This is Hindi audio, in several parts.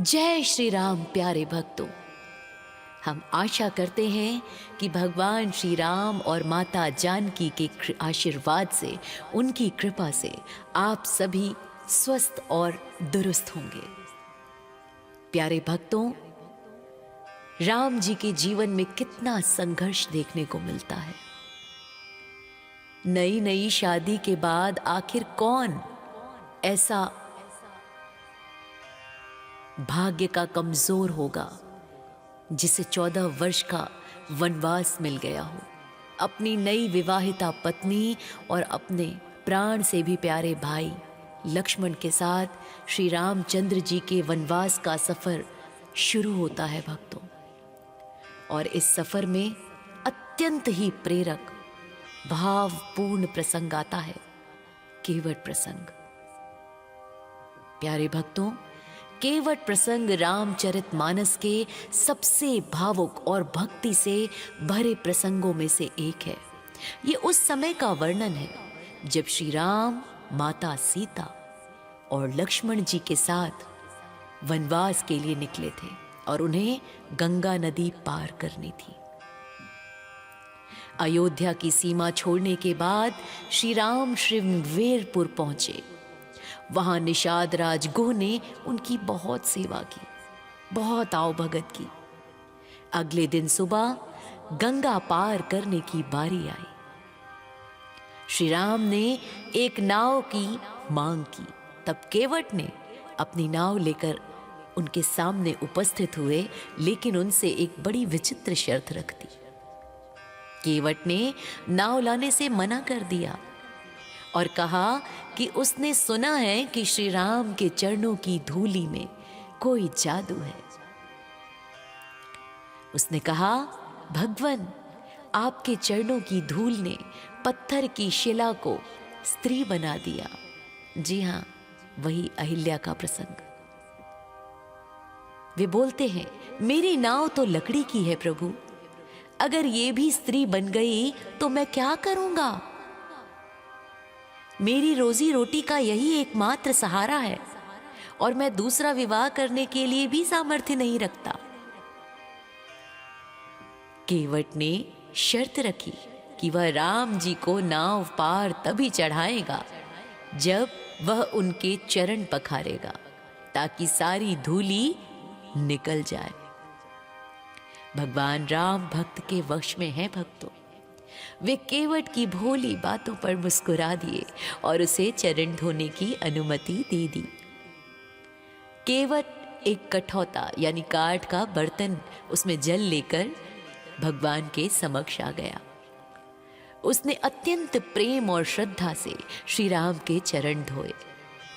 जय श्री राम प्यारे भक्तों। हम आशा करते हैं कि भगवान श्री राम और माता जानकी के आशीर्वाद से, उनकी कृपा से आप सभी स्वस्थ और दुरुस्त होंगे। प्यारे भक्तों, राम जी के जीवन में कितना संघर्ष देखने को मिलता है। नई नई शादी के बाद आखिर कौन ऐसा भाग्य का कमजोर होगा जिसे 14 वर्ष का वनवास मिल गया हो। अपनी नई विवाहिता पत्नी और अपने प्राण से भी प्यारे भाई लक्ष्मण के साथ श्री रामचंद्र जी के वनवास का सफर शुरू होता है भक्तों। और इस सफर में अत्यंत ही प्रेरक भावपूर्ण प्रसंग आता है, केवट प्रसंग। प्यारे भक्तों, केवट प्रसंग रामचरितमानस के सबसे भावुक और भक्ति से भरे प्रसंगों में से एक है। ये उस समय का वर्णन है जब श्री राम, माता सीता और लक्ष्मण जी के साथ वनवास के लिए निकले थे और उन्हें गंगा नदी पार करनी थी। अयोध्या की सीमा छोड़ने के बाद श्री राम श्रृंगवेरपुर पहुंचे। वहां निषाद राजगुह ने उनकी बहुत सेवा की, बहुत आवभगत की। अगले दिन सुबह गंगा पार करने की बारी आई। श्री राम ने एक नाव की मांग की। तब केवट ने अपनी नाव लेकर उनके सामने उपस्थित हुए, लेकिन उनसे एक बड़ी विचित्र शर्त रख दी। केवट ने नाव लाने से मना कर दिया और कहा कि उसने सुना है कि श्री राम के चरणों की धूलि में कोई जादू है। उसने कहा, भगवन, आपके चरणों की धूल ने पत्थर की शिला को स्त्री बना दिया। जी हां, वही अहिल्या का प्रसंग। वे बोलते हैं, मेरी नाव तो लकड़ी की है प्रभु, अगर ये भी स्त्री बन गई तो मैं क्या करूंगा? मेरी रोजी रोटी का यही एकमात्र सहारा है और मैं दूसरा विवाह करने के लिए भी सामर्थ्य नहीं रखता। केवट ने शर्त रखी कि वह राम जी को नाव पार तभी चढ़ाएगा जब वह उनके चरण पखारेगा, ताकि सारी धूली निकल जाए। भगवान राम भक्त के वश में है भक्तों। वे केवट की भोली बातों पर मुस्कुरा दिए और उसे चरण धोने की अनुमति दे दी। केवट एक कठौता यानी काठ का बर्तन, उसमें जल लेकर भगवान के समक्ष आ गया। उसने अत्यंत प्रेम और श्रद्धा से श्री राम के चरण धोए।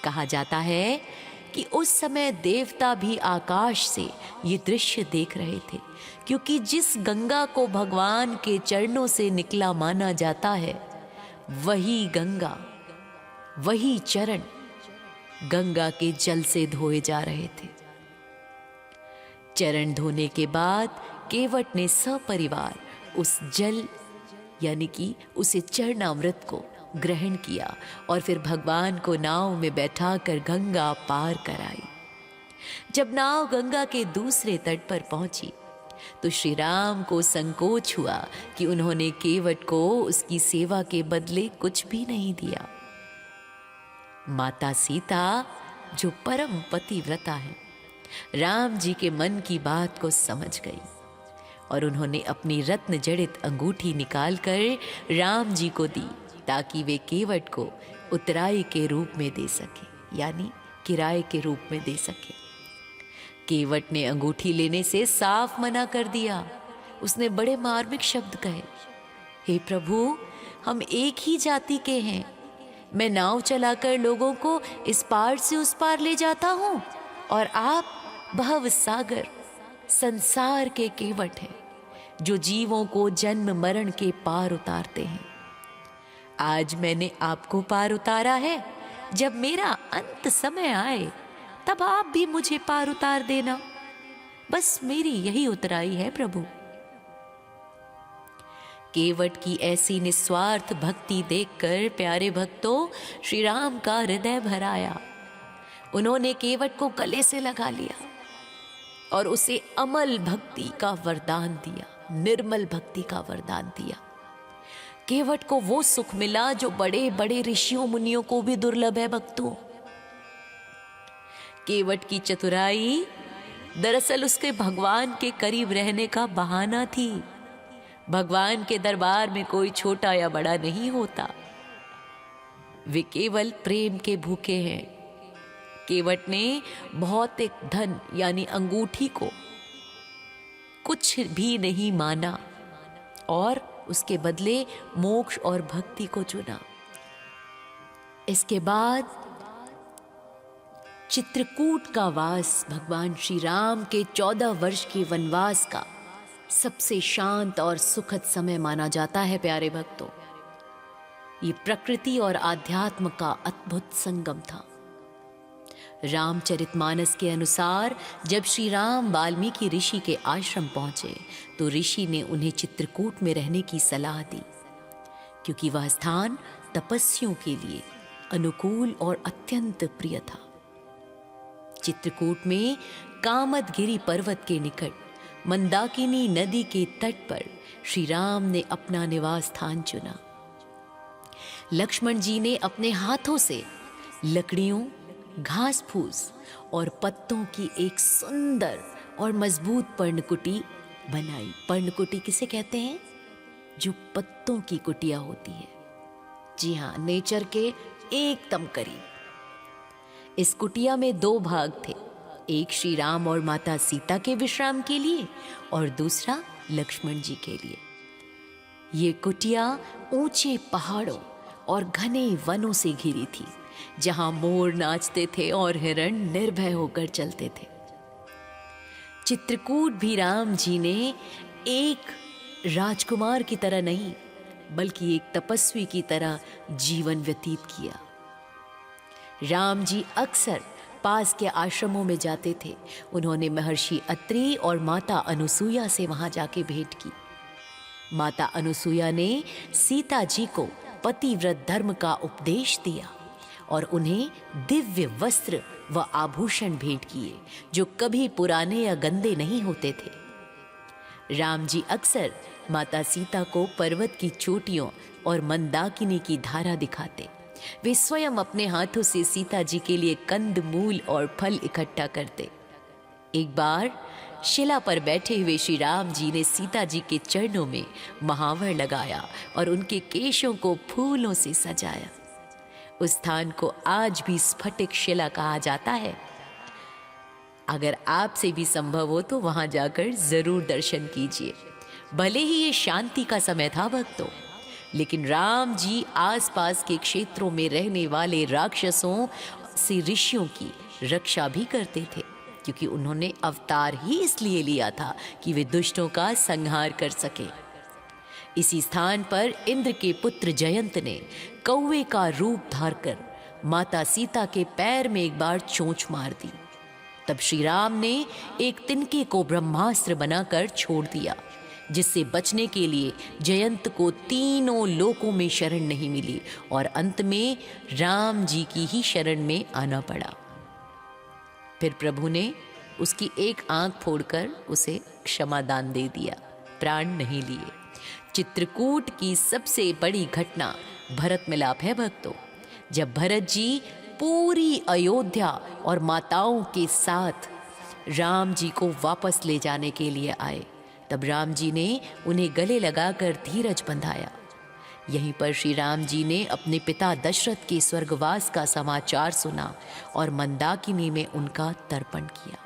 कहा जाता है कि उस समय देवता भी आकाश से ये दृश्य देख रहे थे, क्योंकि जिस गंगा को भगवान के चरणों से निकला माना जाता है, वही गंगा, वही चरण गंगा के जल से धोए जा रहे थे। चरण धोने के बाद केवट ने सपरिवार उस जल यानी कि उसे चरणामृत को ग्रहण किया और फिर भगवान को नाव में बैठाकर गंगा पार कराई। जब नाव गंगा के दूसरे तट पर पहुंची तो श्री राम को संकोच हुआ कि उन्होंने केवट को उसकी सेवा के बदले कुछ भी नहीं दिया। माता सीता, जो परम पतिव्रता है, राम जी के मन की बात को समझ गई और उन्होंने अपनी रत्न जड़ित अंगूठी निकालकर राम जी को दी, ताकि वे केवट को उतराई के रूप में दे सके, यानी किराए के रूप में दे सके। केवट ने अंगूठी लेने से साफ मना कर दिया। उसने बड़े मार्मिक शब्द कहे, हे प्रभु, हम एक ही जाति के हैं। मैं नाव चलाकर लोगों को इस पार से उस पार ले जाता हूं और आप भव सागर संसार के केवट हैं, जो जीवों को जन्म मरण के पार उतारते हैं। आज मैंने आपको पार उतारा है, जब मेरा अंत समय आए तब आप भी मुझे पार उतार देना। बस मेरी यही उतराई है प्रभु। केवट की ऐसी निस्वार्थ भक्ति देखकर प्यारे भक्तों, श्री राम का हृदय भर आया। उन्होंने केवट को गले से लगा लिया और उसे अमल भक्ति का वरदान दिया, निर्मल भक्ति का वरदान दिया। केवट को वो सुख मिला जो बड़े बड़े ऋषियों मुनियों को भी दुर्लभ है भक्तों। केवट की चतुराई दरअसल उसके भगवान के करीब रहने का बहाना थी। भगवान के दरबार में कोई छोटा या बड़ा नहीं होता, वे केवल प्रेम के भूखे हैं। केवट ने भौतिक धन यानी अंगूठी को कुछ भी नहीं माना और उसके बदले मोक्ष और भक्ति को चुना। इसके बाद चित्रकूट का वास भगवान श्री राम के 14 वर्ष के वनवास का सबसे शांत और सुखद समय माना जाता है। प्यारे भक्तों, ये प्रकृति और आध्यात्म का अद्भुत संगम था। रामचरितमानस के अनुसार जब श्री राम वाल्मीकि ऋषि के आश्रम पहुंचे तो ऋषि ने उन्हें चित्रकूट में रहने की सलाह दी, क्योंकि वह स्थान तपस्वियों के लिए अनुकूल और अत्यंत प्रिय था। चित्रकूट में कामदगिरि पर्वत के निकट मंदाकिनी नदी के तट पर श्री राम ने अपना निवास स्थान चुना। लक्ष्मण जी ने अपने हाथों से लकड़ियों, घास फूस और पत्तों की एक सुंदर और मजबूत पर्णकुटी बनाई। पर्णकुटी किसे कहते हैं? जो पत्तों की कुटिया होती है। जी हाँ, नेचर के एकदम करीब। इस कुटिया में 2 भाग थे, एक श्री राम और माता सीता के विश्राम के लिए और दूसरा लक्ष्मण जी के लिए। ये कुटिया ऊंचे पहाड़ों और घने वनों से घिरी थी, जहां मोर नाचते थे और हिरण निर्भय होकर चलते थे। चित्रकूट भी राम जी ने एक राजकुमार की तरह नहीं, बल्कि एक तपस्वी की तरह जीवन व्यतीत किया। राम जी अक्सर पास के आश्रमों में जाते थे। उन्होंने महर्षि अत्रि और माता अनुसुईया से वहां जाके भेंट की। माता अनुसुईया ने सीता जी को पतिव्रत धर्म का उपदेश दिया और उन्हें दिव्य वस्त्र व आभूषण भेंट किए, जो कभी पुराने या गंदे नहीं होते थे। राम जी अक्सर माता सीता को पर्वत की चोटियों और मंदाकिनी की धारा दिखाते। वे स्वयं अपने हाथों से सीता जी के लिए कंद मूल और फल इकट्ठा करते। एक बार शिला पर बैठे हुए श्री राम जी ने सीता जी के चरणों में महावर लगाया और उनके केशों को फूलों से सजाया। उस स्थान को आज भी स्फटिक शिला कहा जाता है। अगर आपसे भी संभव हो तो वहां जाकर जरूर दर्शन कीजिए। भले ही ये शांति का समय था भक्तों, लेकिन राम जी आसपास के क्षेत्रों में रहने वाले राक्षसों से ऋषियों की रक्षा भी करते थे, क्योंकि उन्होंने अवतार ही इसलिए लिया था कि वे दुष्टों का संहार कर सके। इसी स्थान पर इंद्र के पुत्र जयंत ने कौवे का रूप धारकर माता सीता के पैर में एक बार चोंच मार दी। तब श्री राम ने एक तिनके को ब्रह्मास्त्र बनाकर छोड़ दिया, जिससे बचने के लिए जयंत को तीनों लोकों में शरण नहीं मिली और अंत में राम जी की ही शरण में आना पड़ा। फिर प्रभु ने उसकी एक आंख फोड़कर उसे क्षमादान दे दिया, प्राण नहीं लिए। चित्रकूट की सबसे बड़ी घटना भरत मिलाप है भक्तों। जब भरत जी पूरी अयोध्या और माताओं के साथ राम जी को वापस ले जाने के लिए आए, तब राम जी ने उन्हें गले लगाकर धीरज बंधाया। यहीं पर श्री राम जी ने अपने पिता दशरथ के स्वर्गवास का समाचार सुना और मंदाकिनी में उनका तर्पण किया।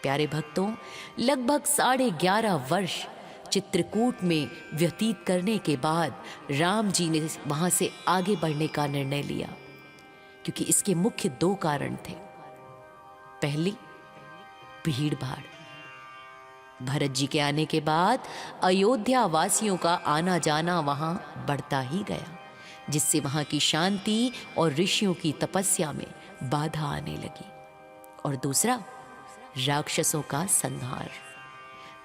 प्यारे भक्तों, लगभग 11.5 वर्ष चित्रकूट में व्यतीत करने के बाद राम जी ने वहां से आगे बढ़ने का निर्णय लिया, क्योंकि इसके मुख्य 2 कारण थे। पहली, भीड़ भाड़। भरत जी के आने के बाद अयोध्या वासियों का आना जाना वहां बढ़ता ही गया, जिससे वहां की शांति और ऋषियों की तपस्या में बाधा आने लगी। और दूसरा, राक्षसों का संहार।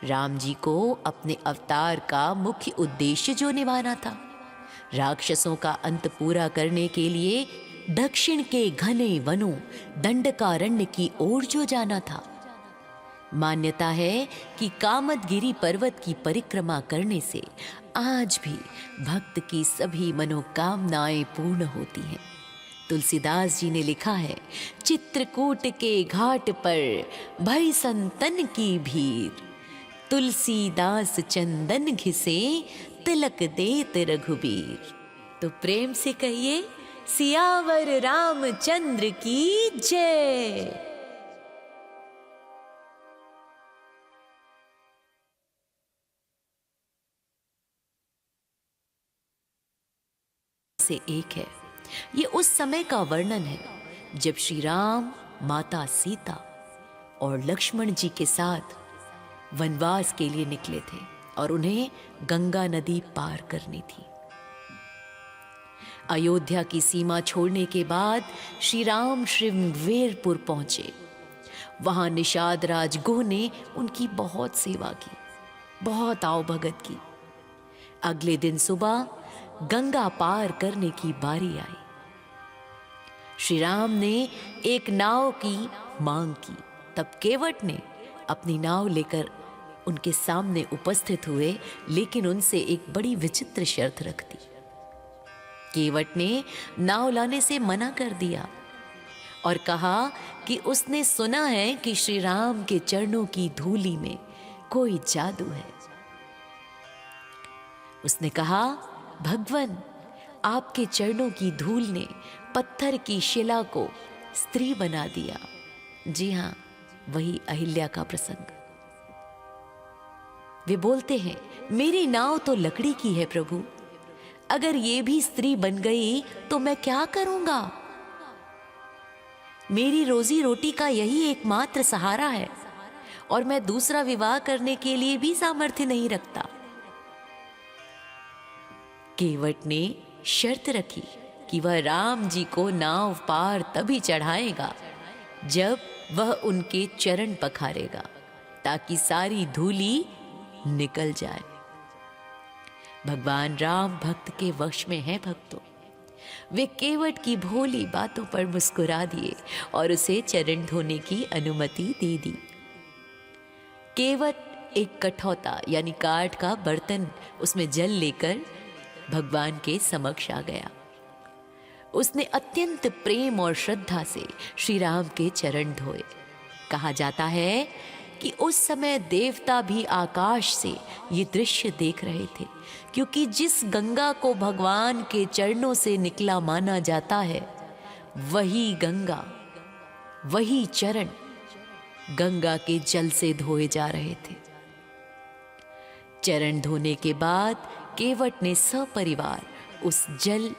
राम जी को अपने अवतार का मुख्य उद्देश्य जो निभाना था, राक्षसों का अंत पूरा करने के लिए दक्षिण के घने वनों दंडकारण्य की ओर जो जाना था, मान्यता है कि कामदगिरी पर्वत की परिक्रमा करने से आज भी भक्त की सभी मनोकामनाएं पूर्ण होती हैं। तुलसीदास जी ने लिखा है, चित्रकूट के घाट पर भई संतन की भीड़, तुलसीदास चंदन घिसे तिलक देत रघुबीर। तो प्रेम से कहिए, सियावर रामचंद्र की जय। से एक है। ये उस समय का वर्णन है जब श्री राम, माता सीता और लक्ष्मण जी के साथ वनवास के लिए निकले थे और उन्हें गंगा नदी पार करनी थी। अयोध्या की सीमा छोड़ने के बाद श्री राम श्रृंगवेरपुर पहुंचे। वहां निषाद राज गुह ने उनकी बहुत सेवा की, बहुत आवभगत की। अगले दिन सुबह गंगा पार करने की बारी आई। श्री राम ने एक नाव की मांग की। तब केवट ने अपनी नाव लेकर उनके सामने उपस्थित हुए, लेकिन उनसे एक बड़ी विचित्र शर्त रख दी। केवट ने नाव लाने से मना कर दिया और कहा कि उसने सुना है कि श्री राम के चरणों की धूलि में कोई जादू है। उसने कहा, भगवन, आपके चरणों की धूल ने पत्थर की शिला को स्त्री बना दिया। जी हां, वही अहिल्या का प्रसंग। वे बोलते हैं, मेरी नाव तो लकड़ी की है प्रभु, अगर ये भी स्त्री बन गई तो मैं क्या करूंगा? मेरी रोजी रोटी का यही एकमात्र सहारा है और मैं दूसरा विवाह करने के लिए भी सामर्थ्य नहीं रखता। केवट ने शर्त रखी कि वह राम जी को नाव पार तभी चढ़ाएगा जब वह उनके चरण पखारेगा, ताकि सारी धूली निकल जाए। भगवान राम भक्त के वश में है भक्तों। वे केवट की भोली बातों पर मुस्कुरा दिए और उसे चरण धोने की अनुमति दे दी। केवट एक कठौता यानी काठ का बर्तन, उसमें जल लेकर भगवान के समक्ष आ गया। उसने अत्यंत प्रेम और श्रद्धा से श्री राम के चरण धोए। कहा जाता है कि उस समय देवता भी आकाश से ये दृश्य देख रहे थे, क्योंकि जिस गंगा को भगवान के चरणों से निकला माना जाता है, वही गंगा, वही चरण गंगा के जल से धोए जा रहे थे। चरण धोने के बाद केवट ने सपरिवार उस जल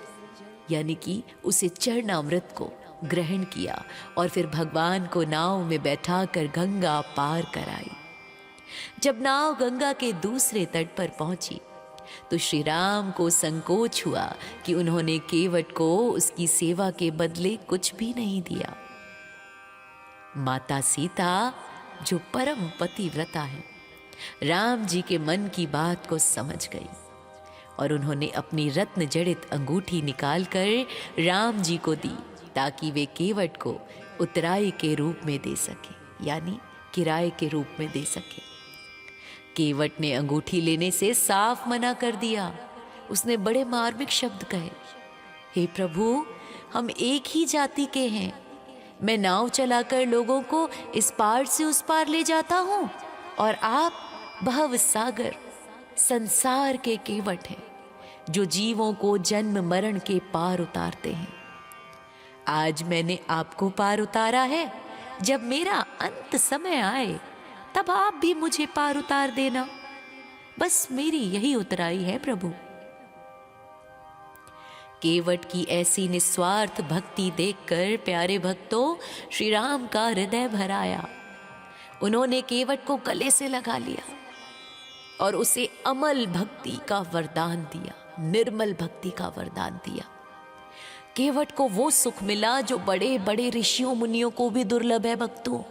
यानी कि उसे चरणामृत को ग्रहण किया और फिर भगवान को नाव में बैठाकर गंगा पार कराई। जब नाव गंगा के दूसरे तट पर पहुंची तो श्री राम को संकोच हुआ कि उन्होंने केवट को उसकी सेवा के बदले कुछ भी नहीं दिया। माता सीता, जो परम पतिव्रता है, राम जी के मन की बात को समझ गई और उन्होंने अपनी रत्न जड़ित अंगूठी निकालकर राम जी को दी, ताकि वे केवट को उतराई के रूप में दे सके, यानी किराए के रूप में दे सके। केवट ने अंगूठी लेने से साफ मना कर दिया। उसने बड़े मार्मिक शब्द कहे, हे प्रभु, हम एक ही जाति के हैं। मैं नाव चलाकर लोगों को इस पार से उस पार ले जाता हूं और आप भव सागर संसार के केवट हैं, जो जीवों को जन्म मरण के पार उतारते हैं। आज मैंने आपको पार उतारा है, जब मेरा अंत समय आए तब आप भी मुझे पार उतार देना। बस मेरी यही उतराई है प्रभु। केवट की ऐसी निस्वार्थ भक्ति देखकर प्यारे भक्तों, श्री राम का हृदय भर आया। उन्होंने केवट को गले से लगा लिया और उसे अमल भक्ति का वरदान दिया, निर्मल भक्ति का वरदान दिया। केवट को वो सुख मिला जो बड़े बड़े ऋषियों मुनियों को भी दुर्लभ है भक्तों।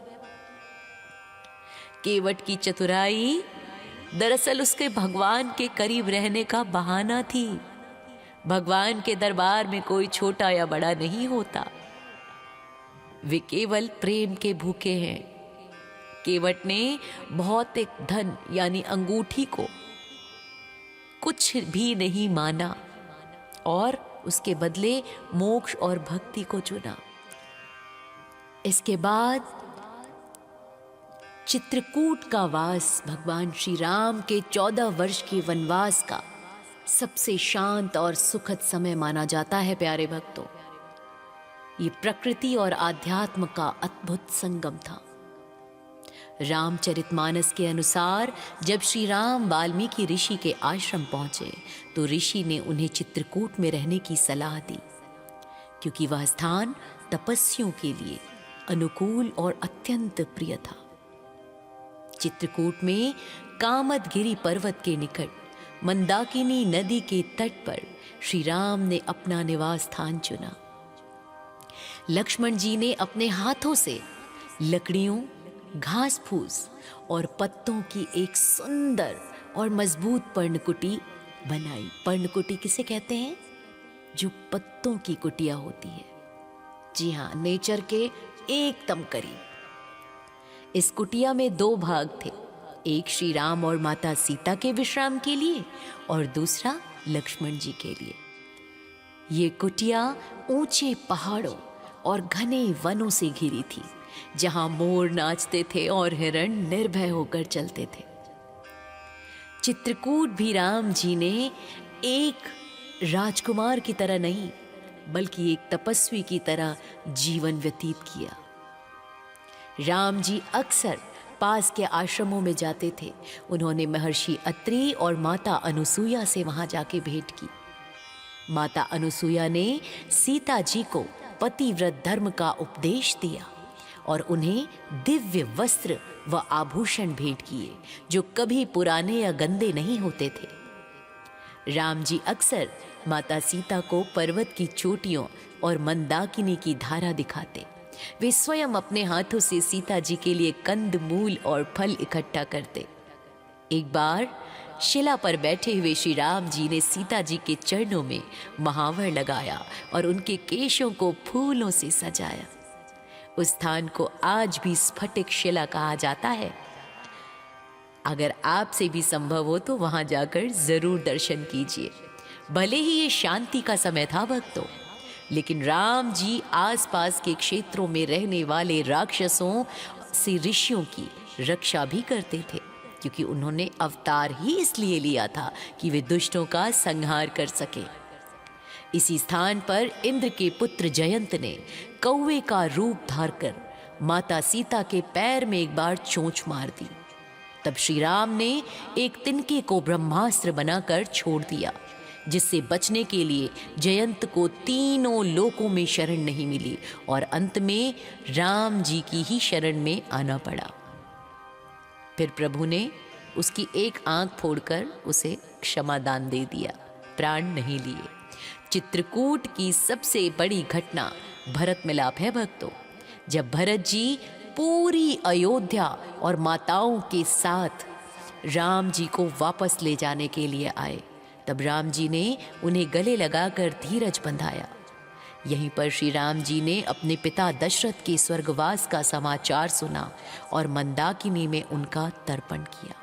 केवट की चतुराई दरअसल उसके भगवान के करीब रहने का बहाना थी। भगवान के दरबार में कोई छोटा या बड़ा नहीं होता, वे केवल प्रेम के भूखे हैं। केवट ने भौतिक धन यानी अंगूठी को कुछ भी नहीं माना और उसके बदले मोक्ष और भक्ति को चुना। इसके बाद चित्रकूट का वास भगवान श्री राम के 14 वर्ष के वनवास का सबसे शांत और सुखद समय माना जाता है। प्यारे भक्तों, ये प्रकृति और आध्यात्म का अद्भुत संगम था। रामचरितमानस के अनुसार जब श्री राम वाल्मीकि ऋषि के आश्रम पहुंचे तो ऋषि ने उन्हें चित्रकूट में रहने की सलाह दी, क्योंकि वह स्थान तपस्वियों के लिए अनुकूल और अत्यंत प्रिय था। चित्रकूट में कामदगिरि पर्वत के निकट मंदाकिनी नदी के तट पर श्री राम ने अपना निवास स्थान चुना। लक्ष्मण जी ने अपने हाथों से लकड़ियों, घास फूस और पत्तों की एक सुंदर और मजबूत पर्णकुटी बनाई। पर्णकुटी किसे कहते हैं? जो पत्तों की कुटिया होती है। जी हाँ, नेचर के एकदम करीब। इस कुटिया में 2 भाग थे, एक श्री राम और माता सीता के विश्राम के लिए और दूसरा लक्ष्मण जी के लिए। ये कुटिया ऊंचे पहाड़ों और घने वनों से घिरी थी, जहां मोर नाचते थे और हिरण निर्भय होकर चलते थे। चित्रकूट भी राम जी ने एक राजकुमार की तरह नहीं, बल्कि एक तपस्वी की तरह जीवन व्यतीत किया। राम जी अक्सर पास के आश्रमों में जाते थे। उन्होंने महर्षि अत्रि और माता अनुसुईया से वहां जाके भेंट की। माता अनुसुईया ने सीता जी को पतिव्रत धर्म का उपदेश दिया और उन्हें दिव्य वस्त्र व आभूषण भेंट किए, जो कभी पुराने या गंदे नहीं होते थे। राम जी अक्सर माता सीता को पर्वत की चोटियों और मंदाकिनी की धारा दिखाते। वे स्वयं अपने हाथों से सीता जी के लिए कंद मूल और फल इकट्ठा करते। एक बार शिला पर बैठे हुए श्री राम जी ने सीता जी के चरणों में महावर लगाया और उनके केशों को फूलों से सजाया। उस स्थान को आज भी स्फटिक शिला कहा जाता है। अगर आपसे भी संभव हो तो वहां जाकर जरूर दर्शन कीजिए। भले ही ये शांति का समय था भक्तों, लेकिन राम जी आसपास के क्षेत्रों में रहने वाले राक्षसों से ऋषियों की रक्षा भी करते थे, क्योंकि उन्होंने अवतार ही इसलिए लिया था कि वे दुष्टों का संहार कर सके। इसी स्थान पर इंद्र के पुत्र जयंत ने कौवे का रूप धारकर माता सीता के पैर में एक बार चोंच मार दी। तब श्री राम ने एक तिनके को ब्रह्मास्त्र बनाकर छोड़ दिया, जिससे बचने के लिए जयंत को तीनों लोकों में शरण नहीं मिली और अंत में राम जी की ही शरण में आना पड़ा। फिर प्रभु ने उसकी एक आंख फोड़कर उसे क्षमादान दे दिया, प्राण नहीं लिए। चित्रकूट की सबसे बड़ी घटना भरत मिलाप है भक्तों। जब भरत जी पूरी अयोध्या और माताओं के साथ राम जी को वापस ले जाने के लिए आए, तब राम जी ने उन्हें गले लगाकर धीरज बंधाया। यहीं पर श्री राम जी ने अपने पिता दशरथ के स्वर्गवास का समाचार सुना और मंदाकिनी में उनका तर्पण किया।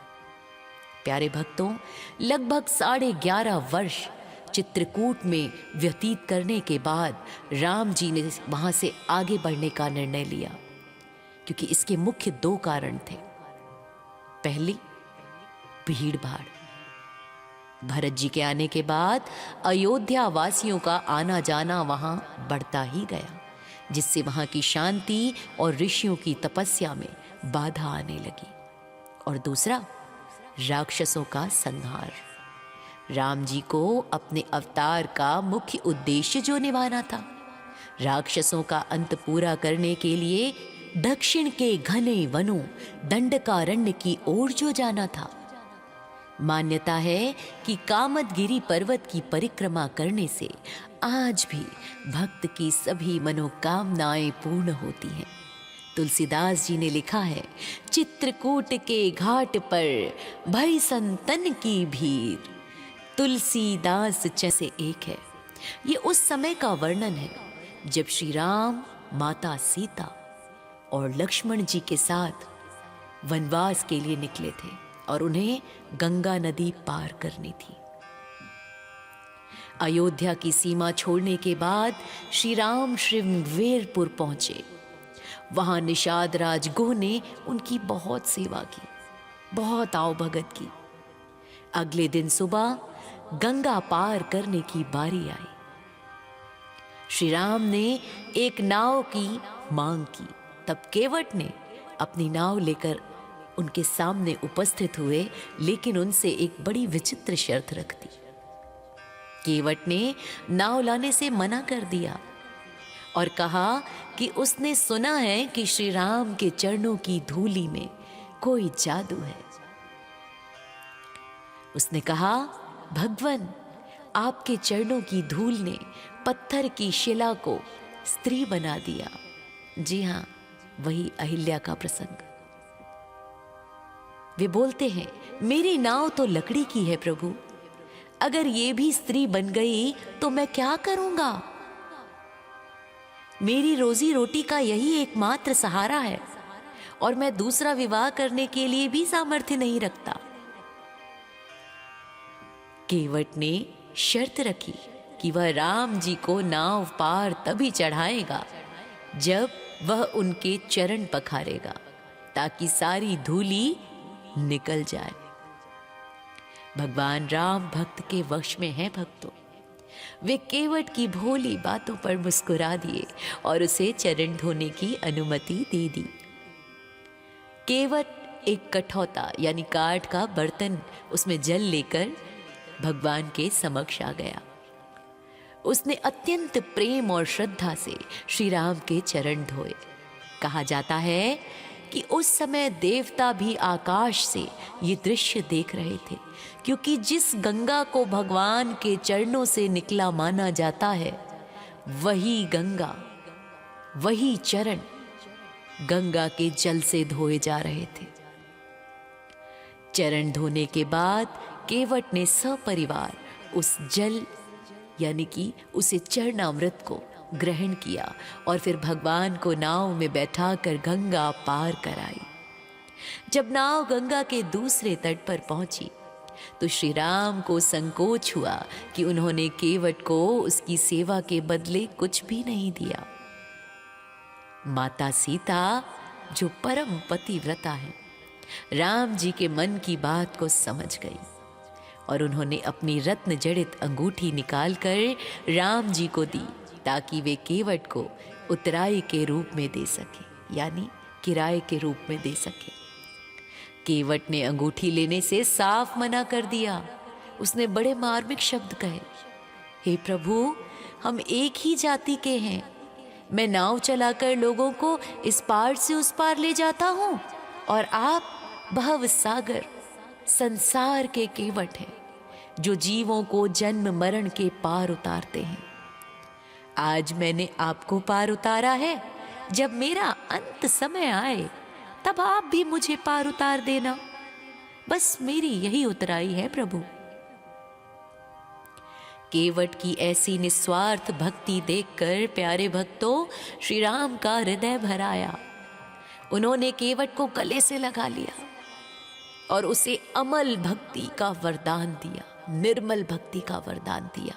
प्यारे भक्तों, लगभग 11.5 वर्ष चित्रकूट में व्यतीत करने के बाद राम जी ने वहां से आगे बढ़ने का निर्णय लिया, क्योंकि इसके मुख्य 2 कारण थे। पहली, भीड़ भाड़। भरत जी के आने के बाद अयोध्या वासियों का आना जाना वहां बढ़ता ही गया, जिससे वहां की शांति और ऋषियों की तपस्या में बाधा आने लगी। और दूसरा, राक्षसों का संहार। राम जी को अपने अवतार का मुख्य उद्देश्य जो निभाना था, राक्षसों का अंत पूरा करने के लिए दक्षिण के घने वनों दंडकारण्य की ओर जो जाना था। मान्यता है कि कामदगिरि पर्वत की परिक्रमा करने से आज भी भक्त की सभी मनोकामनाएं पूर्ण होती हैं। तुलसीदास जी ने लिखा है, चित्रकूट के घाट पर भई संतन की भीड़, तुलसीदास जैसे एक है। ये उस समय का वर्णन है जब श्री राम, माता सीता और लक्ष्मण जी के साथ वनवास के लिए निकले थे और उन्हें गंगा नदी पार करनी थी। अयोध्या की सीमा छोड़ने के बाद श्री राम श्रृंगवेरपुर पहुंचे। वहां निषाद राज गुह ने उनकी बहुत सेवा की, बहुत आवभगत की। अगले दिन सुबह गंगा पार करने की बारी आई। श्री राम ने एक नाव की मांग की। तब केवट ने अपनी नाव लेकर उनके सामने उपस्थित हुए, लेकिन उनसे एक बड़ी विचित्र शर्त रख दी। केवट ने नाव लाने से मना कर दिया और कहा कि उसने सुना है कि श्री राम के चरणों की धूलि में कोई जादू है। उसने कहा, भगवन, आपके चरणों की धूल ने पत्थर की शिला को स्त्री बना दिया। जी हां, वही अहिल्या का प्रसंग। वे बोलते हैं, मेरी नाव तो लकड़ी की है प्रभु, अगर ये भी स्त्री बन गई तो मैं क्या करूंगा? मेरी रोजी रोटी का यही एकमात्र सहारा है और मैं दूसरा विवाह करने के लिए भी सामर्थ्य नहीं रखता। केवट ने शर्त रखी कि वह राम जी को नाव पार तभी चढ़ाएगा जब वह उनके चरण पखारेगा, ताकि सारी धूली निकल जाए। भगवान राम भक्त के वश में हैं भक्तों। वे केवट की भोली बातों पर मुस्कुरा दिए और उसे चरण धोने की अनुमति दे दी। केवट एक कठौता यानी काठ का बर्तन, उसमें जल लेकर भगवान के समक्ष आ गया। उसने अत्यंत प्रेम और श्रद्धा से श्री राम के चरण धोए। कहा जाता है कि उस समय देवता भी आकाश से ये दृश्य देख रहे थे, क्योंकि जिस गंगा को भगवान के चरणों से निकला माना जाता है, वही गंगा, वही चरण गंगा के जल से धोए जा रहे थे। चरण धोने के बाद केवट ने सपरिवार उस जल यानी कि उसे चरणामृत को ग्रहण किया और फिर भगवान को नाव में बैठाकर गंगा पार कराई। जब नाव गंगा के दूसरे तट पर पहुंची तो श्री राम को संकोच हुआ कि उन्होंने केवट को उसकी सेवा के बदले कुछ भी नहीं दिया। माता सीता, जो परम पतिव्रता है, राम जी के मन की बात को समझ गई और उन्होंने अपनी रत्न जड़ित अंगूठी निकालकर राम जी को दी, ताकि वे केवट को उतराई के रूप में दे सके, यानी किराए के रूप में दे सके। केवट ने अंगूठी लेने से साफ मना कर दिया। उसने बड़े मार्मिक शब्द कहे, हे प्रभु, हम एक ही जाति के हैं। मैं नाव चलाकर लोगों को इस पार से उस पार ले जाता हूँ और आप भव सागर संसार के केवट हैं, जो जीवों को जन्म मरण के पार उतारते हैं। आज मैंने आपको पार उतारा है, जब मेरा अंत समय आए तब आप भी मुझे पार उतार देना। बस मेरी यही उतराई है प्रभु। केवट की ऐसी निस्वार्थ भक्ति देखकर प्यारे भक्तों, श्री राम का हृदय भर आया। उन्होंने केवट को गले से लगा लिया और उसे अमल भक्ति का वरदान दिया, निर्मल भक्ति का वरदान दिया।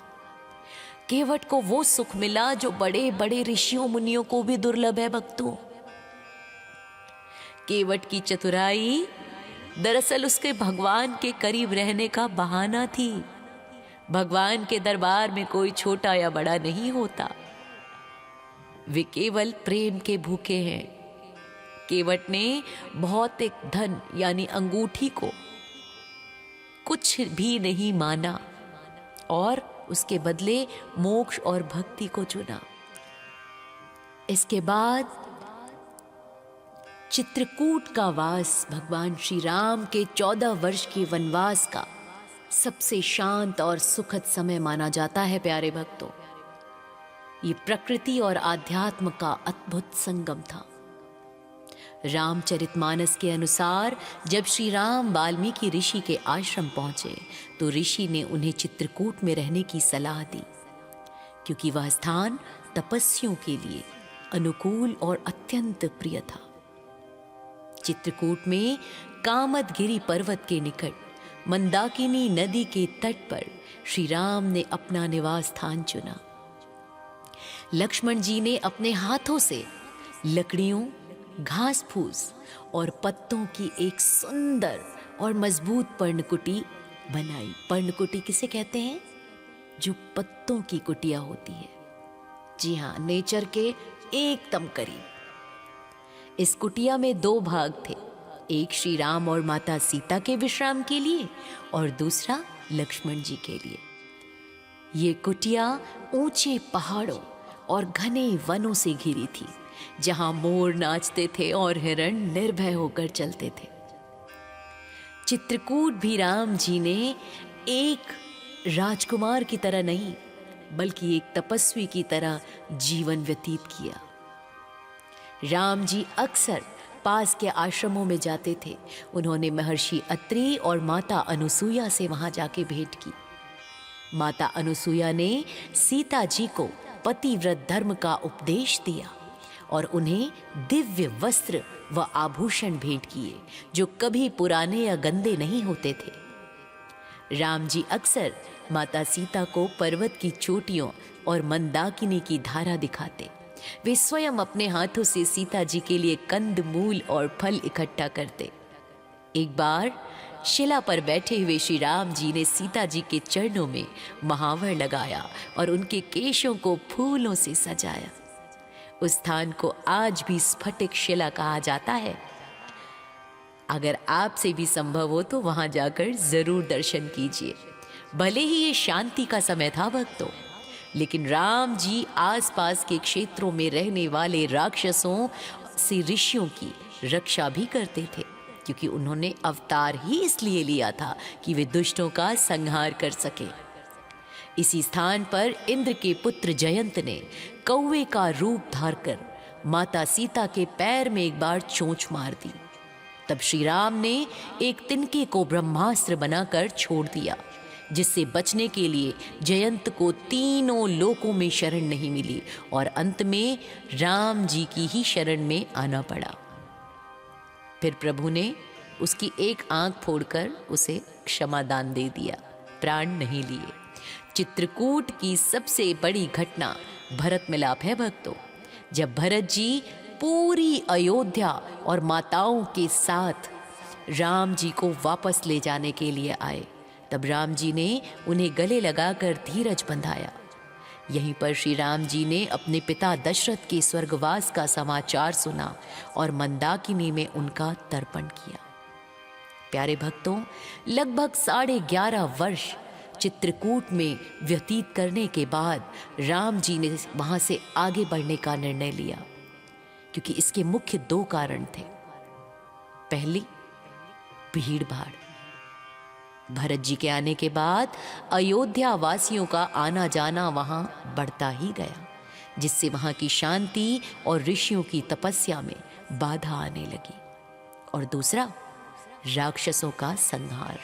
केवट को वो सुख मिला जो बड़े बड़े ऋषियों मुनियों को भी दुर्लभ है भक्तों। केवट की चतुराई दरअसल उसके भगवान के करीब रहने का बहाना थी। भगवान के दरबार में कोई छोटा या बड़ा नहीं होता, वे केवल प्रेम के भूखे हैं। केवट ने भौतिक धन यानी अंगूठी को कुछ भी नहीं माना और उसके बदले मोक्ष और भक्ति को चुना। इसके बाद चित्रकूट का वास भगवान श्री राम के 14 वर्ष के वनवास का सबसे शांत और सुखद समय माना जाता है। प्यारे भक्तों, ये प्रकृति और आध्यात्म का अद्भुत संगम था। रामचरितमानस के अनुसार जब श्री राम वाल्मीकि ऋषि के आश्रम पहुंचे तो ऋषि ने उन्हें चित्रकूट में रहने की सलाह दी, क्योंकि वह स्थान तपस्वियों के लिए अनुकूल और अत्यंत प्रिय था। चित्रकूट में कामदगिरी पर्वत के निकट मंदाकिनी नदी के तट पर श्री राम ने अपना निवास स्थान चुना। लक्ष्मण जी ने अपने हाथों से लकड़ियों, घास फूस और पत्तों की एक सुंदर और मजबूत पर्णकुटी बनाई। पर्णकुटी किसे कहते हैं? जो पत्तों की कुटिया होती है। जी हाँ, नेचर के एकदम करीब। इस कुटिया में 2 भाग थे, एक श्री राम और माता सीता के विश्राम के लिए और दूसरा लक्ष्मण जी के लिए। ये कुटिया ऊंचे पहाड़ों और घने वनों से घिरी थी, जहां मोर नाचते थे और हिरण निर्भय होकर चलते थे। चित्रकूट भी राम जी ने एक राजकुमार की तरह नहीं, बल्कि एक तपस्वी की तरह जीवन व्यतीत किया। राम जी अक्सर पास के आश्रमों में जाते थे। उन्होंने महर्षि अत्रि और माता अनुसुईया से वहां जाके भेंट की। माता अनुसुईया ने सीता जी को पतिव्रत धर्म का उपदेश दिया और उन्हें दिव्य वस्त्र व आभूषण भेंट किए, जो कभी पुराने या गंदे नहीं होते थे। राम जी अक्सर माता सीता को पर्वत की चोटियों और मंदाकिनी की धारा दिखाते। वे स्वयं अपने हाथों से सीता जी के लिए कंद मूल और फल इकट्ठा करते। एक बार शिला पर बैठे हुए श्री राम जी ने सीता जी के चरणों में महावर लगाया और उनके केशों को फूलों से सजाया। उस स्थान को आज भी स्फटिक शिला कहा जाता है। अगर आपसे भी संभव हो तो वहां जाकर जरूर दर्शन कीजिए। भले ही ये शांति का समय था भक्तों, लेकिन राम जी आसपास के क्षेत्रों में रहने वाले राक्षसों से ऋषियों की रक्षा भी करते थे, क्योंकि उन्होंने अवतार ही इसलिए लिया था कि वे दुष्टों का संहार कर सके। इसी स्थान पर इंद्र के पुत्र जयंत ने कौवे का रूप धारकर माता सीता के पैर में एक बार चोंच मार दी। तब श्री राम ने एक तिनके को ब्रह्मास्त्र बनाकर छोड़ दिया, जिससे बचने के लिए जयंत को तीनों लोकों में शरण नहीं मिली और अंत में राम जी की ही शरण में आना पड़ा। फिर प्रभु ने उसकी एक आंख फोड़कर उसे क्षमादान दे दिया, प्राण नहीं लिए। चित्रकूट की सबसे बड़ी घटना भरत मिलाप है भक्तों। जब भरत जी पूरी अयोध्या और माताओं के साथ राम जी को वापस ले जाने के लिए आए, तब राम जी ने उन्हें गले लगाकर धीरज बंधाया। यहीं पर श्री राम जी ने अपने पिता दशरथ के स्वर्गवास का समाचार सुना और मंदाकिनी में उनका तर्पण किया। प्यारे भक्तों, लगभग 11.5 वर्ष चित्रकूट में व्यतीत करने के बाद राम जी ने वहां से आगे बढ़ने का निर्णय लिया, क्योंकि इसके मुख्य 2 कारण थे। पहली, भीड़ भाड़। भरत जी के आने के बाद अयोध्या वासियों का आना जाना वहां बढ़ता ही गया, जिससे वहां की शांति और ऋषियों की तपस्या में बाधा आने लगी। और दूसरा, राक्षसों का संहार।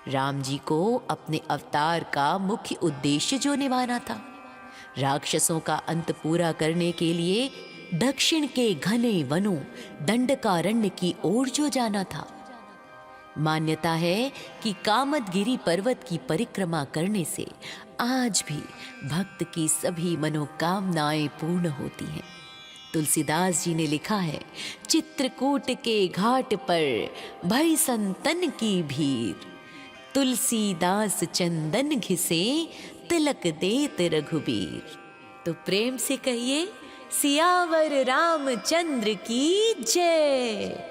राम जी को अपने अवतार का मुख्य उद्देश्य जो निभाना था, राक्षसों का अंत पूरा करने के लिए दक्षिण के घने वनों दंडकारण्य की ओर जो जाना था। मान्यता है कि कामदगिरी पर्वत की परिक्रमा करने से आज भी भक्त की सभी मनोकामनाएं पूर्ण होती हैं। तुलसीदास जी ने लिखा है, चित्रकूट के घाट पर भई संतन की भीड़, तुलसीदास चंदन घिसे तिलक देत रघुबीर। तो प्रेम से कहिए, सियावर रामचंद्र की जय।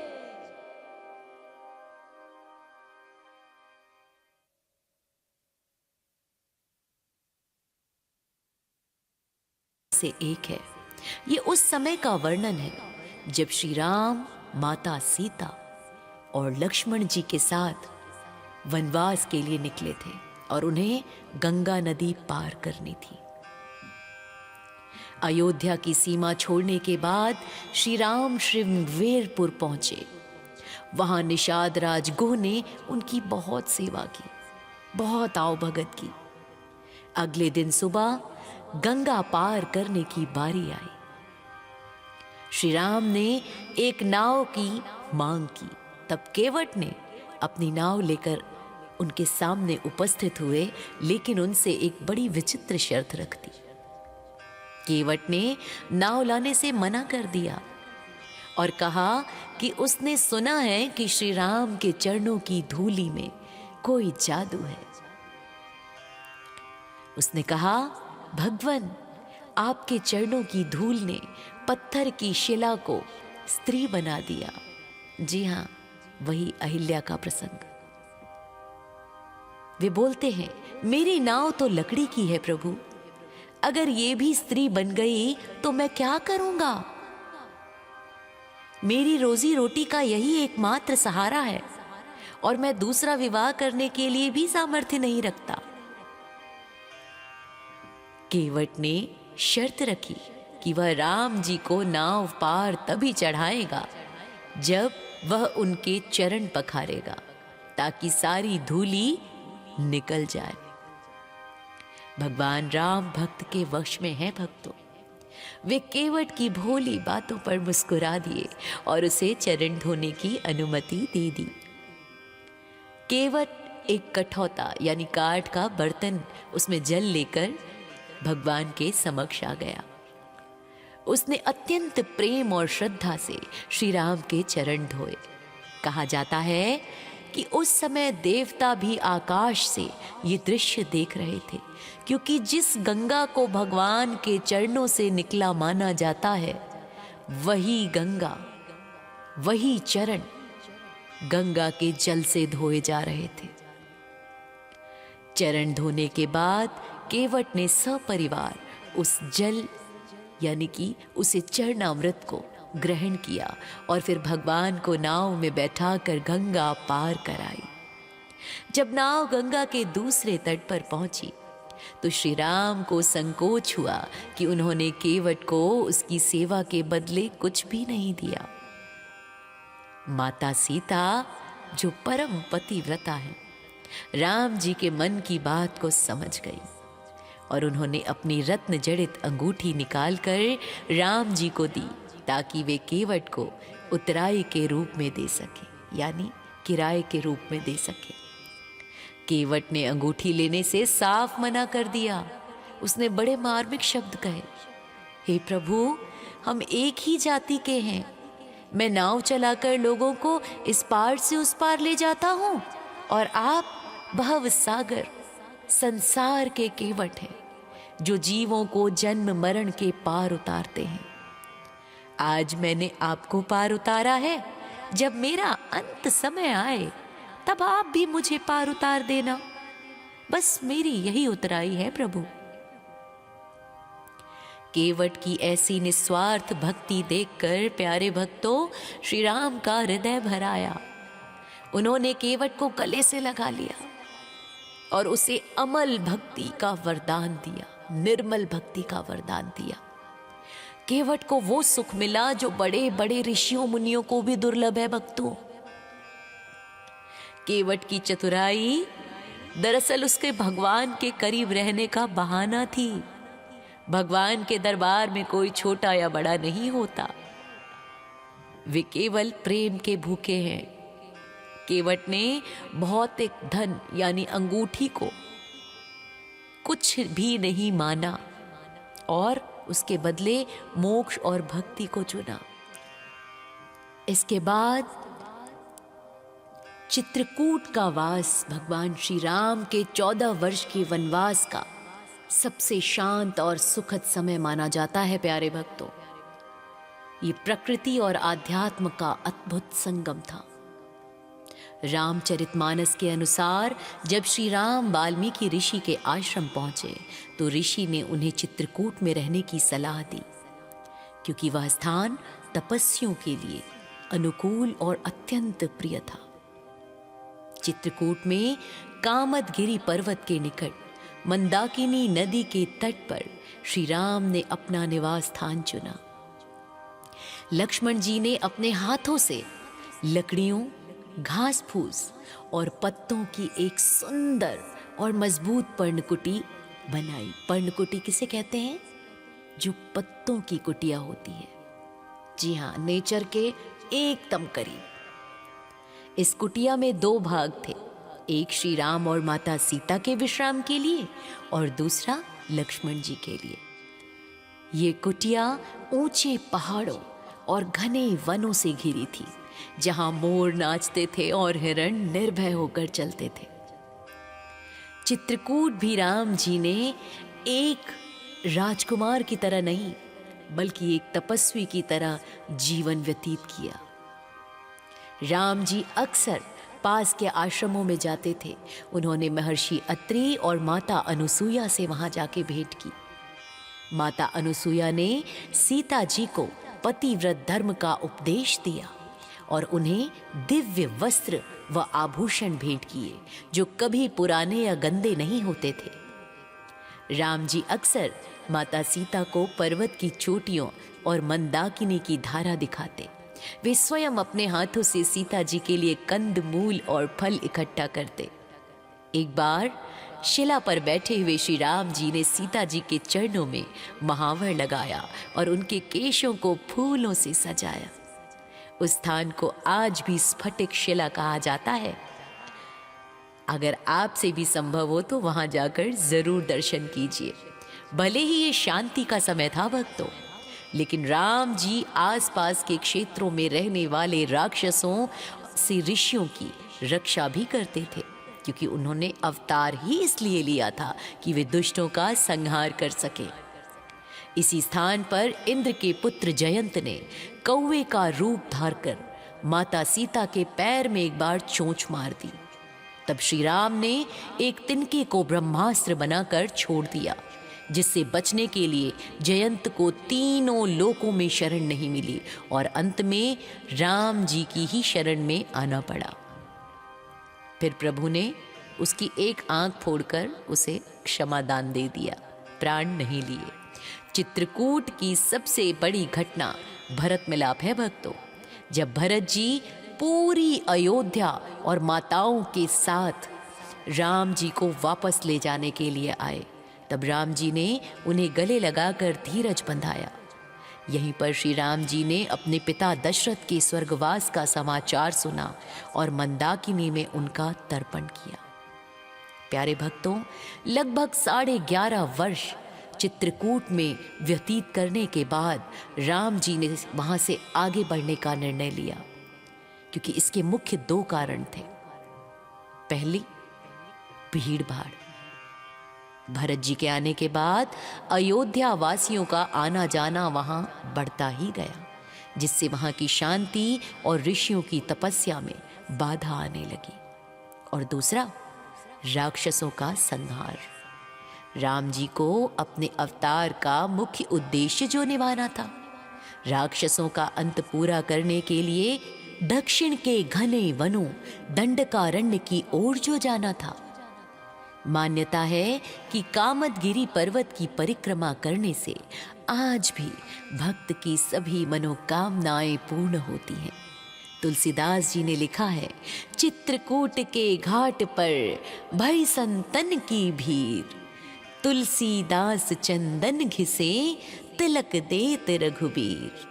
से एक है। ये उस समय का वर्णन है जब श्री राम, माता सीता और लक्ष्मण जी के साथ वनवास के लिए निकले थे और उन्हें गंगा नदी पार करनी थी। अयोध्या की सीमा छोड़ने के बाद श्री राम श्रृंगवेरपुर पहुंचे। वहां निषाद राज गुह ने उनकी बहुत सेवा की, बहुत आवभगत की। अगले दिन सुबह गंगा पार करने की बारी आई। श्री राम ने एक नाव की मांग की। तब केवट ने अपनी नाव लेकर उनके सामने उपस्थित हुए, लेकिन उनसे एक बड़ी विचित्र शर्त रख दी। केवट ने नाव लाने से मना कर दिया और कहा कि उसने सुना है कि श्री राम के चरणों की धूलि में कोई जादू है। उसने कहा, भगवन, आपके चरणों की धूल ने पत्थर की शिला को स्त्री बना दिया। जी हां, वही अहिल्या का प्रसंग। वे बोलते हैं, मेरी नाव तो लकड़ी की है प्रभु, अगर ये भी स्त्री बन गई तो मैं क्या करूंगा? मेरी रोजी रोटी का यही एकमात्र सहारा है और मैं दूसरा विवाह करने के लिए भी सामर्थ्य नहीं रखता। केवट ने शर्त रखी कि वह राम जी को नाव पार तभी चढ़ाएगा जब वह उनके चरण पखारेगा, ताकि सारी धूली निकल जाए। भगवान राम भक्त के वश में हैं भक्तों। वे केवट की भोली बातों पर मुस्कुरा दिए और उसे चरण धोने की अनुमति दे दी। केवट एक कठौता यानी काठ का बर्तन, उसमें जल लेकर भगवान के समक्ष आ गया। उसने अत्यंत प्रेम और श्रद्धा से श्री राम के चरण धोए। कहा जाता है कि उस समय देवता भी आकाश से ये दृश्य देख रहे थे, क्योंकि जिस गंगा को भगवान के चरणों से निकला माना जाता है, वही गंगा, वही चरण गंगा के जल से धोए जा रहे थे। चरण धोने के बाद केवट ने सपरिवार उस जल यानी कि उसे चरणामृत को ग्रहण किया और फिर भगवान को नाव में बैठाकर गंगा पार कराई। जब नाव गंगा के दूसरे तट पर पहुंची तो श्री राम को संकोच हुआ कि उन्होंने केवट को उसकी सेवा के बदले कुछ भी नहीं दिया। माता सीता, जो परम पतिव्रता है, राम जी के मन की बात को समझ गई और उन्होंने अपनी रत्न जड़ित अंगूठी निकालकर राम जी को दी, ताकि वे केवट को उतराई के रूप में दे सके, यानी किराए के रूप में दे सके। केवट ने अंगूठी लेने से साफ मना कर दिया। उसने बड़े मार्मिक शब्द कहे, हे प्रभु, हम एक ही जाति के हैं। मैं नाव चलाकर लोगों को इस पार से उस पार ले जाता हूँ और आप भव सागर संसार के केवट हैं, जो जीवों को जन्म मरण के पार उतारते हैं। आज मैंने आपको पार उतारा है, जब मेरा अंत समय आए तब आप भी मुझे पार उतार देना। बस मेरी यही उतराई है प्रभु। केवट की ऐसी निस्वार्थ भक्ति देखकर प्यारे भक्तों, श्री राम का हृदय भर आया। उन्होंने केवट को गले से लगा लिया और उसे अमल भक्ति का वरदान दिया, निर्मल भक्ति का वरदान दिया। केवट को वो सुख मिला जो बड़े बड़े ऋषियों मुनियों को भी दुर्लभ है भक्तों। केवट की चतुराई दरअसल उसके भगवान के करीब रहने का बहाना थी। भगवान के दरबार में कोई छोटा या बड़ा नहीं होता, वे केवल प्रेम के भूखे हैं। केवट ने भौतिक धन यानी अंगूठी को कुछ भी नहीं माना और उसके बदले मोक्ष और भक्ति को चुना। इसके बाद चित्रकूट का वास भगवान श्री राम के 14 वर्ष के वनवास का सबसे शांत और सुखद समय माना जाता है। प्यारे भक्तों, ये प्रकृति और आध्यात्म का अद्भुत संगम था। रामचरितमानस के अनुसार जब श्री राम वाल्मीकि ऋषि के आश्रम पहुंचे तो ऋषि ने उन्हें चित्रकूट में रहने की सलाह दी, क्योंकि वह स्थान तपस्वियों के लिए अनुकूल और अत्यंत प्रिय था। चित्रकूट में कामदगिरी पर्वत के निकट मंदाकिनी नदी के तट पर श्री राम ने अपना निवास स्थान चुना। लक्ष्मण जी ने अपने हाथों से लकड़ियों, घास फूस और पत्तों की एक सुंदर और मजबूत पर्णकुटी बनाई। पर्णकुटी किसे कहते हैं? जो पत्तों की कुटिया होती है। जी हाँ, नेचर के एकदम करीब। इस कुटिया में 2 भाग थे, एक श्री राम और माता सीता के विश्राम के लिए और दूसरा लक्ष्मण जी के लिए। ये कुटिया ऊंचे पहाड़ों और घने वनों से घिरी थी, जहां मोर नाचते थे और हिरण निर्भय होकर चलते थे। चित्रकूट भी राम जी ने एक राजकुमार की तरह नहीं, बल्कि एक तपस्वी की तरह जीवन व्यतीत किया। राम जी अक्सर पास के आश्रमों में जाते थे। उन्होंने महर्षि अत्रि और माता अनुसुईया से वहां जाके भेंट की। माता अनुसुईया ने सीता जी को पतिव्रत धर्म का उपदेश दिया और उन्हें दिव्य वस्त्र व आभूषण भेंट किए, जो कभी पुराने या गंदे नहीं होते थे। राम जी अक्सर माता सीता को पर्वत की चोटियों और मंदाकिनी की धारा दिखाते। वे स्वयं अपने हाथों से सीता जी के लिए कंद मूल और फल इकट्ठा करते। एक बार शिला पर बैठे हुए श्री राम जी ने सीता जी के चरणों में महावर लगाया और उनके केशों को फूलों से सजाया। उस स्थान को आज भी स्फटिक शिला कहा जाता है। अगर आपसे भी संभव हो तो वहां जाकर जरूर दर्शन कीजिए। भले ही ये शांति का समय था भक्तों, लेकिन राम जी आसपास के क्षेत्रों में रहने वाले राक्षसों से ऋषियों की रक्षा भी करते थे, क्योंकि उन्होंने अवतार ही इसलिए लिया था कि वे दुष्टों का संहार कर सके। इसी स्थान पर इंद्र के पुत्र जयंत ने कौवे का रूप धारकर माता सीता के पैर में एक बार चोंच मार दी। तब श्री राम ने एक तिनके को ब्रह्मास्त्र बनाकर छोड़ दिया, जिससे बचने के लिए जयंत को तीनों लोकों में शरण नहीं मिली और अंत में राम जी की ही शरण में आना पड़ा। फिर प्रभु ने उसकी एक आंख फोड़कर उसे क्षमादान दे दिया, प्राण नहीं लिए। चित्रकूट की सबसे बड़ी घटना भरत मिलाप है भक्तों। जब भरत जी पूरी अयोध्या और माताओं के साथ राम जी को वापस ले जाने के लिए आए, तब राम जी ने उन्हें गले लगाकर धीरज बंधाया। यहीं पर श्री राम जी ने अपने पिता दशरथ के स्वर्गवास का समाचार सुना और मंदाकिनी में उनका तर्पण किया। प्यारे भक्तों, लगभग 11.5 वर्ष चित्रकूट में व्यतीत करने के बाद राम जी ने वहां से आगे बढ़ने का निर्णय लिया, क्योंकि इसके मुख्य 2 कारण थे। पहली, भीड़ भाड़। भरत जी के आने के बाद अयोध्या वासियों का आना जाना वहां बढ़ता ही गया, जिससे वहां की शांति और ऋषियों की तपस्या में बाधा आने लगी। और दूसरा, राक्षसों का संहार। राम जी को अपने अवतार का मुख्य उद्देश्य जो निभाना था, राक्षसों का अंत पूरा करने के लिए दक्षिण के घने वनों दंडकारण्य की ओर जो जाना था। मान्यता है कि कामदगिरी पर्वत की परिक्रमा करने से आज भी भक्त की सभी मनोकामनाएं पूर्ण होती हैं। तुलसीदास जी ने लिखा है, चित्रकूट के घाट पर भई संतन की भीड़, तुलसीदास चंदन घिसे तिलक देत रघुबीर।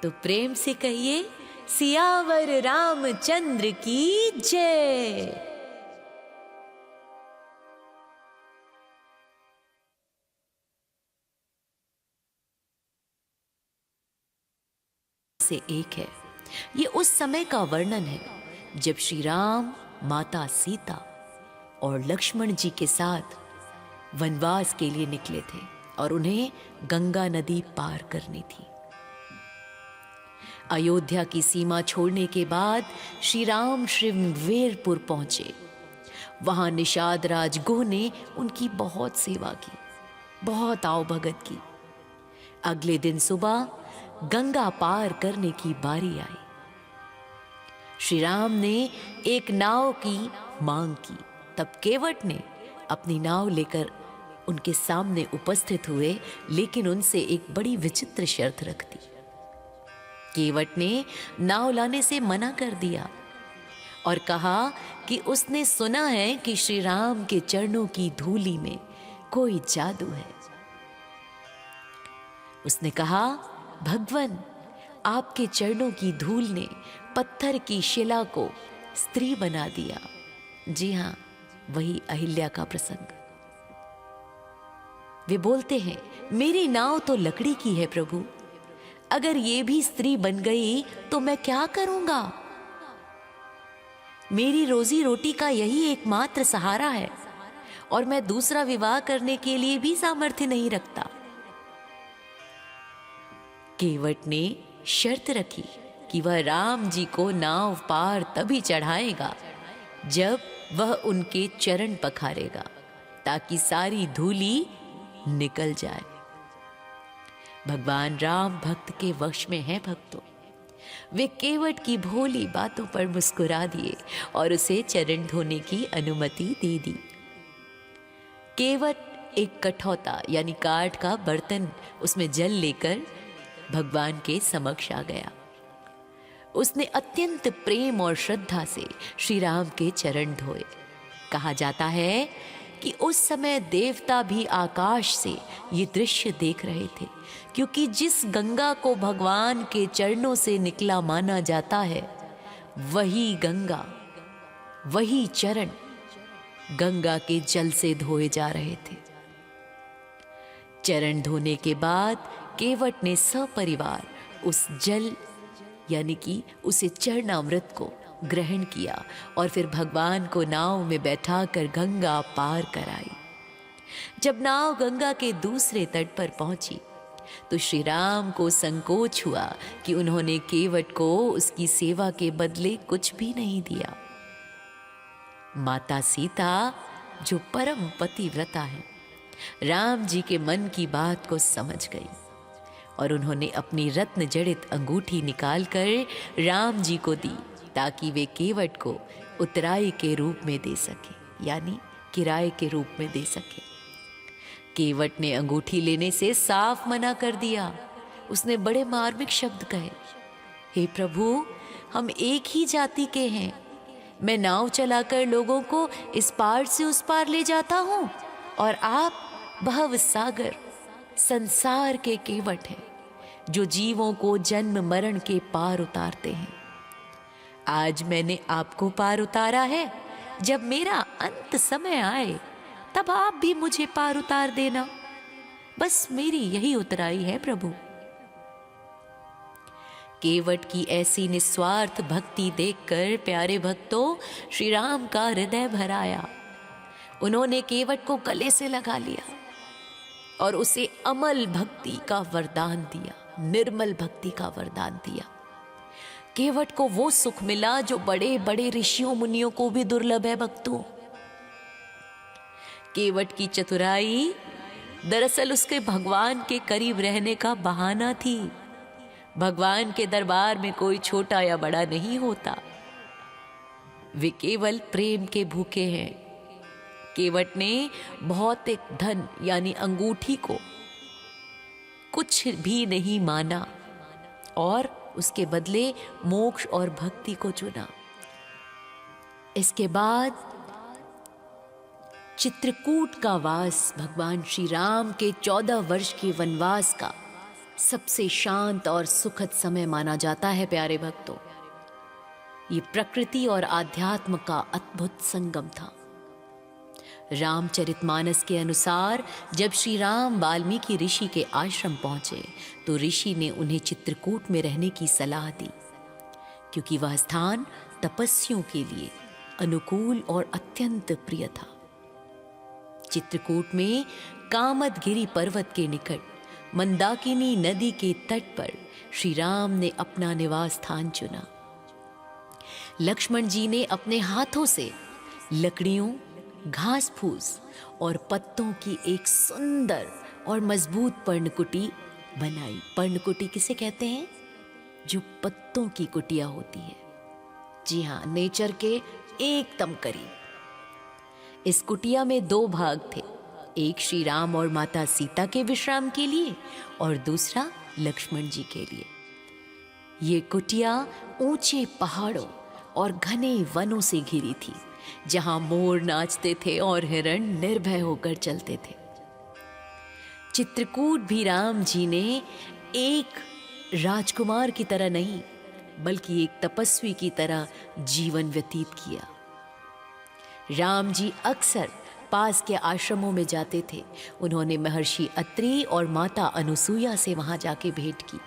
तो प्रेम से कहिए, सियावर रामचंद्र की जय। से एक है। ये उस समय का वर्णन है जब श्री राम, माता सीता और लक्ष्मण जी के साथ वनवास के लिए निकले थे और उन्हें गंगा नदी पार करनी थी। अयोध्या की सीमा छोड़ने के बाद श्री राम श्रृंगवेरपुर पहुंचे। वहां निषाद राज गुह ने उनकी बहुत सेवा की, बहुत आवभगत की। अगले दिन सुबह गंगा पार करने की बारी आई। श्री राम ने एक नाव की मांग की। तब केवट ने अपनी नाव लेकर उनके सामने उपस्थित हुए, लेकिन उनसे एक बड़ी विचित्र शर्त रख दी। केवट ने नाव लाने से मना कर दिया और कहा कि उसने सुना है कि श्री राम के चरणों की धूलि में कोई जादू है। उसने कहा, भगवन, आपके चरणों की धूल ने पत्थर की शिला को स्त्री बना दिया। जी हाँ, वही अहिल्या का प्रसंग। वे बोलते हैं, मेरी नाव तो लकड़ी की है प्रभु, अगर ये भी स्त्री बन गई तो मैं क्या करूंगा? मेरी रोजी रोटी का यही एकमात्र सहारा है और मैं दूसरा विवाह करने के लिए भी सामर्थ्य नहीं रखता। केवट ने शर्त रखी कि वह राम जी को नाव पार तभी चढ़ाएगा जब वह उनके चरण पखारेगा, ताकि सारी धूली निकल जाए। भगवान राम भक्त के वश में है भक्तों। वे केवट की भोली बातों पर मुस्कुरा दिए और उसे चरण धोने की अनुमति दे दी। केवट एक कठौता यानी काठ का बर्तन, उसमें जल लेकर भगवान के समक्ष आ गया। उसने अत्यंत प्रेम और श्रद्धा से श्री राम के चरण धोए। कहा जाता है कि उस समय देवता भी आकाश से ये दृश्य देख रहे थे, क्योंकि जिस गंगा को भगवान के चरणों से निकला माना जाता है, वही गंगा, वही चरण गंगा के जल से धोए जा रहे थे। चरण धोने के बाद केवट ने सपरिवार उस जल यानी कि उसे चरणामृत को ग्रहण किया और फिर भगवान को नाव में बैठाकर गंगा पार कराई। जब नाव गंगा के दूसरे तट पर पहुंची तो श्री राम को संकोच हुआ कि उन्होंने केवट को उसकी सेवा के बदले कुछ भी नहीं दिया। माता सीता, जो परम पतिव्रता है, राम जी के मन की बात को समझ गई और उन्होंने अपनी रत्न जड़ित अंगूठी निकालकर राम जी को दी, ताकि वे केवट को उतराई के रूप में दे सके, यानी किराए के रूप में दे सके। केवट ने अंगूठी लेने से साफ मना कर दिया। उसने बड़े मार्मिक शब्द कहे, हे प्रभु, हम एक ही जाति के हैं। मैं नाव चलाकर लोगों को इस पार से उस पार ले जाता हूँ और आप भव सागर संसार के केवट हैं, जो जीवों को जन्म मरण के पार उतारते हैं। आज मैंने आपको पार उतारा है, जब मेरा अंत समय आए तब आप भी मुझे पार उतार देना। बस मेरी यही उतराई है प्रभु। केवट की ऐसी निस्वार्थ भक्ति देखकर प्यारे भक्तों, श्री राम का हृदय भर आया। उन्होंने केवट को गले से लगा लिया और उसे अमल भक्ति का वरदान दिया, निर्मल भक्ति का वरदान दिया। केवट को वो सुख मिला जो बड़े बड़े ऋषियों मुनियों को भी दुर्लभ है भक्तों। केवट की चतुराई दरअसल उसके भगवान के करीब रहने का बहाना थी। भगवान के दरबार में कोई छोटा या बड़ा नहीं होता, वे केवल प्रेम के भूखे हैं। केवट ने भौतिक धन यानी अंगूठी को कुछ भी नहीं माना और उसके बदले मोक्ष और भक्ति को चुना। इसके बाद चित्रकूट का वास भगवान श्री राम के 14 वर्ष के वनवास का सबसे शांत और सुखद समय माना जाता है प्यारे भक्तों। ये प्रकृति और आध्यात्म का अद्भुत संगम था। रामचरितमानस के अनुसार जब श्री राम वाल्मीकि ऋषि के आश्रम पहुंचे तो ऋषि ने उन्हें चित्रकूट में रहने की सलाह दी, क्योंकि वह स्थान तपस्वियों के लिए अनुकूल और अत्यंत प्रिय था। चित्रकूट में कामदगिरी पर्वत के निकट मंदाकिनी नदी के तट पर श्री राम ने अपना निवास स्थान चुना। लक्ष्मण जी ने अपने हाथों से लकड़ियों, घास फूस और पत्तों की एक सुंदर और मजबूत पर्णकुटी बनाई। पर्णकुटी किसे कहते हैं? जो पत्तों की कुटिया होती है। जी हाँ, नेचर के एकदम करीब। इस कुटिया में 2 भाग थे, एक श्री राम और माता सीता के विश्राम के लिए और दूसरा लक्ष्मण जी के लिए। ये कुटिया ऊंचे पहाड़ों और घने वनों से घिरी थी, जहां मोर नाचते थे और हिरण निर्भय होकर चलते थे। चित्रकूट भी राम जी ने एक राजकुमार की तरह नहीं, बल्कि एक तपस्वी की तरह जीवन व्यतीत किया। राम जी अक्सर पास के आश्रमों में जाते थे। उन्होंने महर्षि अत्रि और माता अनुसुईया से वहां जाके भेंट की।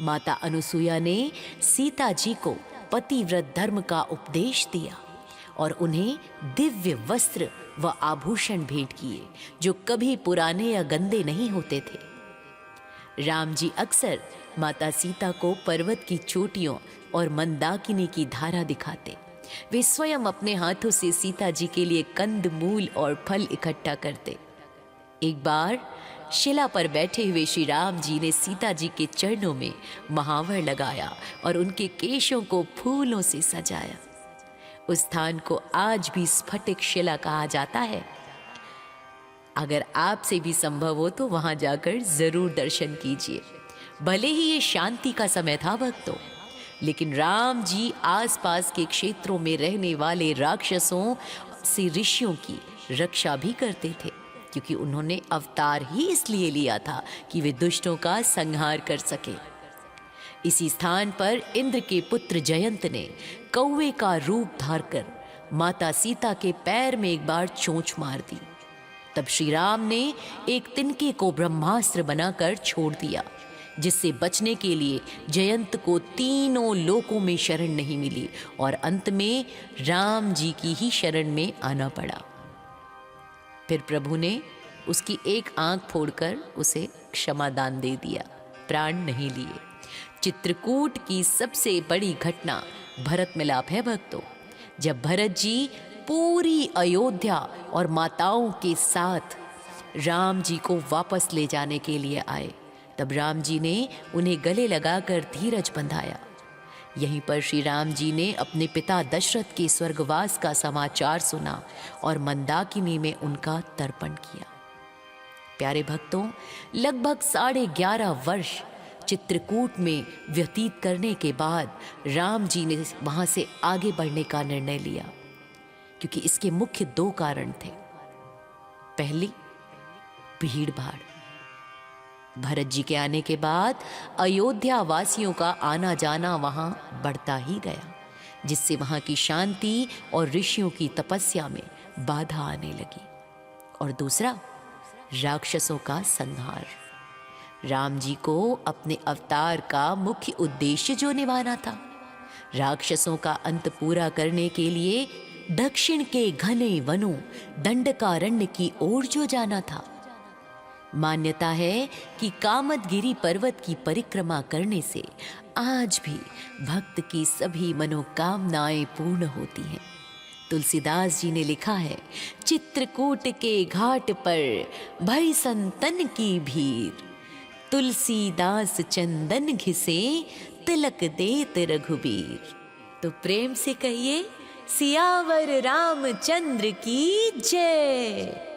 माता अनुसुईया ने सीता जी को पतिव्रत धर्म का उपदेश दिया और उन्हें दिव्य वस्त्र व आभूषण भेंट किए जो कभी पुराने या गंदे नहीं होते थे। राम जी अक्सर माता सीता को पर्वत की चोटियों और मंदाकिनी की धारा दिखाते। वे स्वयं अपने हाथों से सीता जी के लिए कंद मूल और फल इकट्ठा करते। एक बार शिला पर बैठे हुए श्री राम जी ने सीता जी के चरणों में महावर लगाया और उनके केशों को फूलों से सजाया। उस स्थान को आज भी स्फटिक शिला कहा जाता है। अगर आपसे भी संभव हो तो वहां जाकर जरूर दर्शन कीजिए। भले ही ये शांति का समय था भक्तों, लेकिन राम जी आसपास के क्षेत्रों में रहने वाले राक्षसों से ऋषियों की रक्षा भी करते थे, क्योंकि उन्होंने अवतार ही इसलिए लिया था कि वे दुष्टों का संहार कर सके। इसी स्थान पर इंद्र के पुत्र जयंत ने कौवे का रूप धारकर माता सीता के पैर में एक बार चोंच मार दी। तब श्री राम ने एक तिनके को ब्रह्मास्त्र बनाकर छोड़ दिया, जिससे बचने के लिए जयंत को तीनों लोकों में शरण नहीं मिली और अंत में राम जी की ही शरण में आना पड़ा। फिर प्रभु ने उसकी एक आंख फोड़कर उसे क्षमादान दे दिया, प्राण नहीं लिए। चित्रकूट की सबसे बड़ी घटना भरत मिलाप है भक्तों। जब भरत जी पूरी अयोध्या और माताओं के साथ राम जी को वापस ले जाने के लिए आए, तब राम जी ने उन्हें गले लगाकर धीरज बंधाया। यहीं पर श्री राम जी ने अपने पिता दशरथ के स्वर्गवास का समाचार सुना और मंदाकिनी में उनका तर्पण किया। प्यारे भक्तों, लगभग 11.5 वर्ष चित्रकूट में व्यतीत करने के बाद राम जी ने वहां से आगे बढ़ने का निर्णय लिया, क्योंकि इसके मुख्य 2 कारण थे। पहली, भीड़ भाड़। भरत जी के आने के बाद अयोध्या वासियों का आना जाना वहां बढ़ता ही गया, जिससे वहां की शांति और ऋषियों की तपस्या में बाधा आने लगी। और दूसरा, राक्षसों का संहार। राम जी को अपने अवतार का मुख्य उद्देश्य जो निभाना था, राक्षसों का अंत पूरा करने के लिए दक्षिण के घने वनों दंडकारण्य की ओर जो जाना था। मान्यता है कि कामदगिरी पर्वत की परिक्रमा करने से आज भी भक्त की सभी मनोकामनाएं पूर्ण होती हैं। तुलसीदास जी ने लिखा है, चित्रकूट के घाट पर भई संतन की भीड़, तुलसीदास चंदन घिसे तिलक देत रघुबीर। तो प्रेम से कहिए, सियावर रामचंद्र की जय।